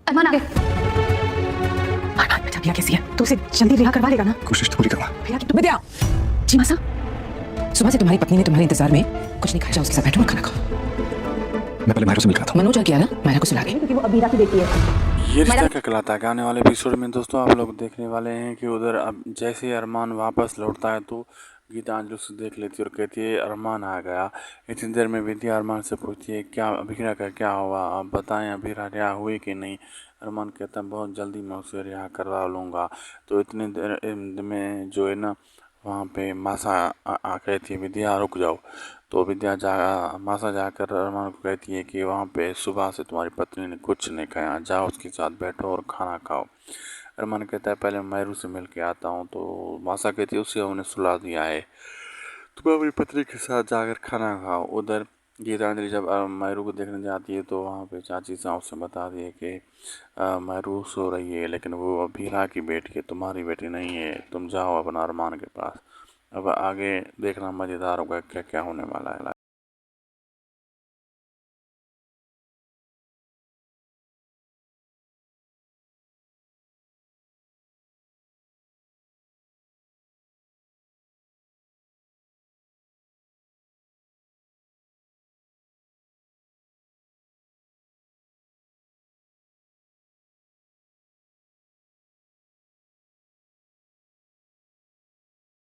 अरमान आ गए। अरमान बेटा भैया कैसी है? तो उसे जल्दी रिहा करवा लेगा ना? कोशिश तो पूरी करना। भैया की विद्या। जी मासा। सुबह से तुम्हारी पत्नी ने तुम्हारे इंतजार में कुछ नहीं खाया, जाओ उसके साथ बैठो और खाना खाओ। मैं पहले मायरा से मिल रहा था। मनोज और किया ना मायरा को सुला के, क्योंकि वो अबीरा की बेटी है। ये रिश्ता क्या कहलाता है आने वाले एपिसोड में दोस्तों आप लोग देखने वाले हैं कि उधर अब जैसे ही अरमान वापस लौटता है तो गीतांजलि उसे देख लेती है और कहती है अरमान आ गया। इतनी देर में विद्या अरमान से पूछती है क्या अभीरा का क्या हुआ, आप बताएं अभीरा रिहा हुई कि नहीं। अरमान कहता है बहुत जल्दी मैं उसे रिहा करवा लूँगा। तो इतनी देर में जो है ना वहाँ पे मासा आ कहती है विद्या रुक जाओ। तो विद्या मासा जाकर अरमान को कहती है कि वहाँ पे सुबह से तुम्हारी पत्नी ने कुछ नहीं खाया, जाओ उसके साथ बैठो और खाना खाओ। अरमान कहता है पहले मैरू से मिल के आता हूँ। तो मासा कहती है उसे उन्हें सुला दिया है, तुम अपनी पत्नी के साथ जाकर खाना खाओ। उधर गीतांजलि जब मैरू को देखने जाती है तो वहाँ पे चाची साहब से बता दिए कि मैरू सो रही है, लेकिन वो अभीरा की बेटी है, तुम्हारी बेटी नहीं है, तुम जाओ अपना अरमान के पास। अब आगे देखना मज़ेदार होगा क्या क्या होने वाला है।